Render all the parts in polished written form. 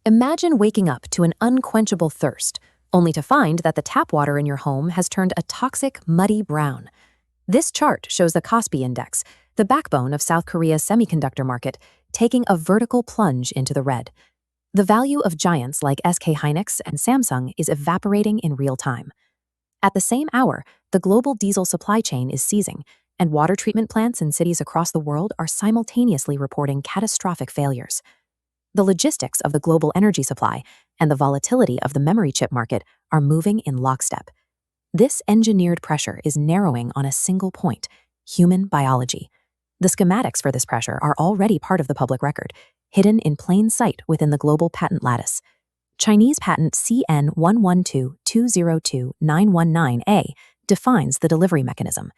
Imagine waking up to an unquenchable thirst, only to find that the tap water in your home has turned a toxic, muddy brown. This chart shows the Kospi Index, the backbone of South Korea's semiconductor market, taking a vertical plunge into the red. The value of giants like SK Hynix and Samsung is evaporating in real time. At the same hour, the global diesel supply chain is seizing, and water treatment plants in cities across the world are simultaneously reporting catastrophic failures. The logistics of the global energy supply and the volatility of the memory chip market are moving in lockstep. This engineered pressure is narrowing on a single point: human biology. The schematics for this pressure are already part of the public record, hidden in plain sight within the global patent lattice. Chinese patent CN1122022919A defines the delivery mechanism.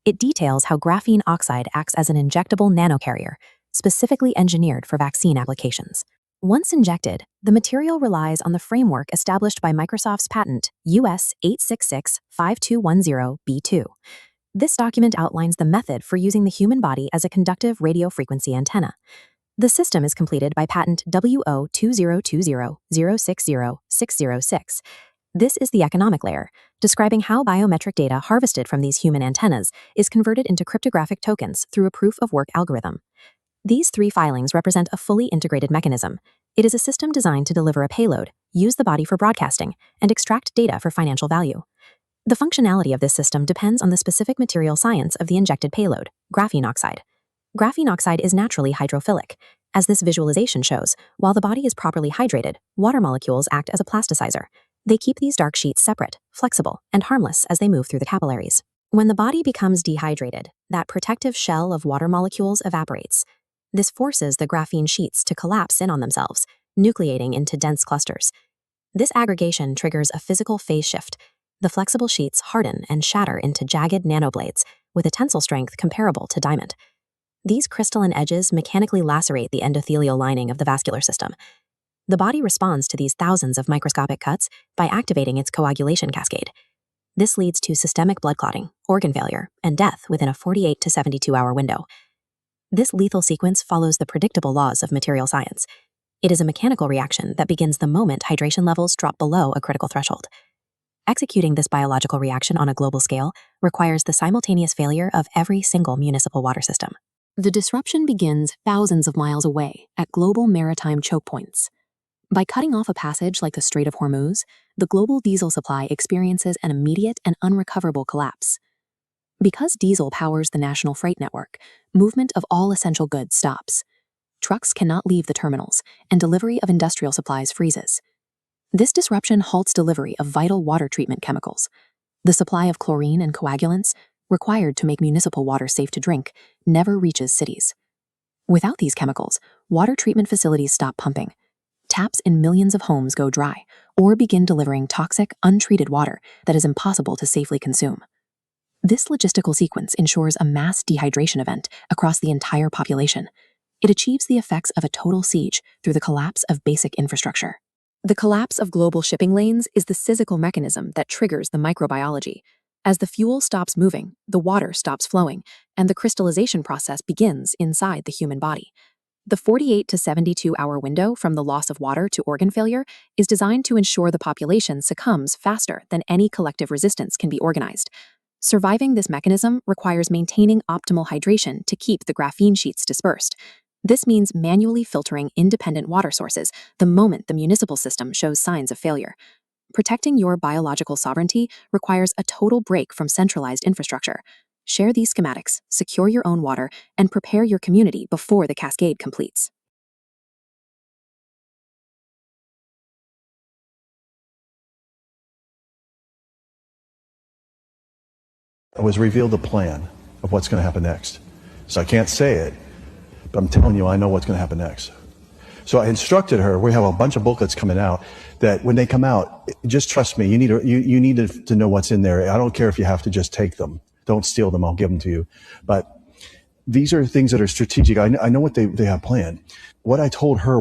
It details how graphene oxide acts as an injectable nanocarrier, specifically engineered for vaccine applications. Once injected, the material relies on the framework established by Microsoft's patent US 8665210B2. This document outlines the method for using the human body as a conductive radio frequency antenna. The system is completed by patent WO2020060606. This is the economic layer, describing how biometric data harvested from these human antennas is converted into cryptographic tokens through a proof-of-work algorithm. These three filings represent a fully integrated mechanism. It is a system designed to deliver a payload, use the body for broadcasting, and extract data for financial value. The functionality of this system depends on the specific material science of the injected payload, graphene oxide. Graphene oxide is naturally hydrophilic. As this visualization shows, while the body is properly hydrated, water molecules act as a plasticizer. They keep these dark sheets separate, flexible, and harmless as they move through the capillaries. When the body becomes dehydrated, that protective shell of water molecules evaporates. This forces the graphene sheets to collapse in on themselves, nucleating into dense clusters. This aggregation triggers a physical phase shift. The flexible sheets harden and shatter into jagged nanoblades, with a tensile strength comparable to diamond. These crystalline edges mechanically lacerate the endothelial lining of the vascular system. The body responds to these thousands of microscopic cuts by activating its coagulation cascade. This leads to systemic blood clotting, organ failure, and death within a 48 to 72-hour window. This lethal sequence follows the predictable laws of material science. It is a mechanical reaction that begins the moment hydration levels drop below a critical threshold. Executing this biological reaction on a global scale requires the simultaneous failure of every single municipal water system. The disruption begins thousands of miles away at global maritime choke points. By cutting off a passage like the Strait of Hormuz, the global diesel supply experiences an immediate and unrecoverable collapse. Because diesel powers the national freight network, movement of all essential goods stops. Trucks cannot leave the terminals, and delivery of industrial supplies freezes. This disruption halts delivery of vital water treatment chemicals. The supply of chlorine and coagulants, required to make municipal water safe to drink, never reaches cities. Without these chemicals, water treatment facilities stop pumping. Taps in millions of homes go dry, or begin delivering toxic, untreated water that is impossible to safely consume. This logistical sequence ensures a mass dehydration event across the entire population. It achieves the effects of a total siege through the collapse of basic infrastructure. The collapse of global shipping lanes is the physical mechanism that triggers the microbiology. As the fuel stops moving, the water stops flowing, and the crystallization process begins inside the human body. The 48 to 72-hour window from the loss of water to organ failure is designed to ensure the population succumbs faster than any collective resistance can be organized. Surviving this mechanism requires maintaining optimal hydration to keep the graphene sheets dispersed. This means manually filtering independent water sources the moment the municipal system shows signs of failure. Protecting your biological sovereignty requires a total break from centralized infrastructure. Share these schematics, secure your own water, and prepare your community before the cascade completes. I was revealed the plan of what's going to happen next. So I can't say it, but I'm telling you, I know what's going to happen next. So I instructed her, we have a bunch of booklets coming out, that when they come out, just trust me, you need to know what's in there. I don't care if you have to just take them. Don't steal them, I'll give them to you. But these are things that are strategic. I know what they have planned. What I told her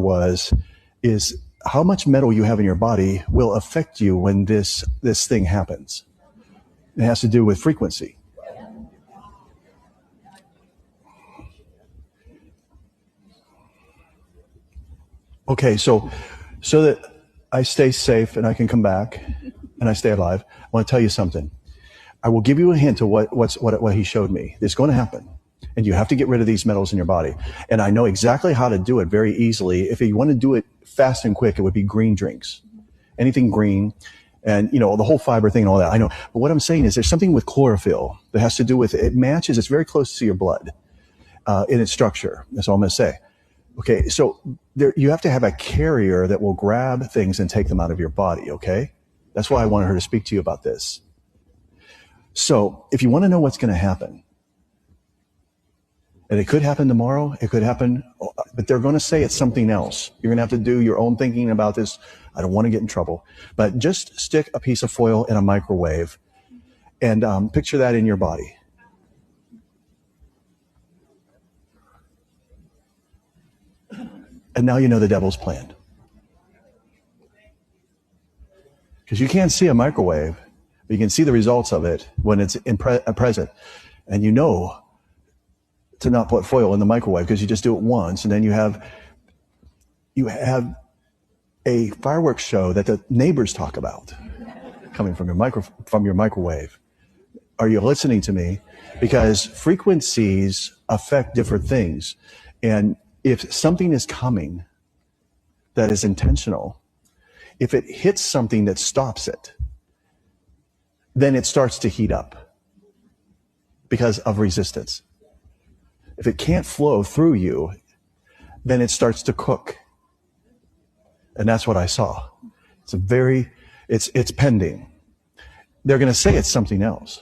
is how much metal you have in your body will affect you when this thing happens. It has to do with frequency. Okay, so So that I stay safe and I can come back and I stay alive, I want to tell you something. I will give you a hint of what he showed me. It's going to happen. And you have to get rid of these metals in your body. And I know exactly how to do it very easily. If you want to do it fast and quick, it would be green drinks. Anything green. And, you know, the whole fiber thing and all that. I know. But what I'm saying is there's something with chlorophyll that has to do with it matches. It's very close to your blood in its structure. That's all I'm going to say. Okay. So you have to have a carrier that will grab things and take them out of your body. Okay. That's why I wanted her to speak to you about this. So if you want to know what's going to happen, and it could happen tomorrow, it could happen, but they're going to say it's something else. You're going to have to do your own thinking about this. I don't want to get in trouble, but just stick a piece of foil in a microwave and picture that in your body. And now you know the devil's plan. Because you can't see a microwave, but you can see the results of it when it's present. And you know to not put foil in the microwave because you just do it once, and then you have a fireworks show that the neighbors talk about coming from your microwave. Are you listening to me? Because frequencies affect different things, and if something is coming that is intentional, if it hits something that stops it, then it starts to heat up because of resistance. If it can't flow through you, then it starts to cook. And that's what I saw. It's pending. They're going to say it's something else.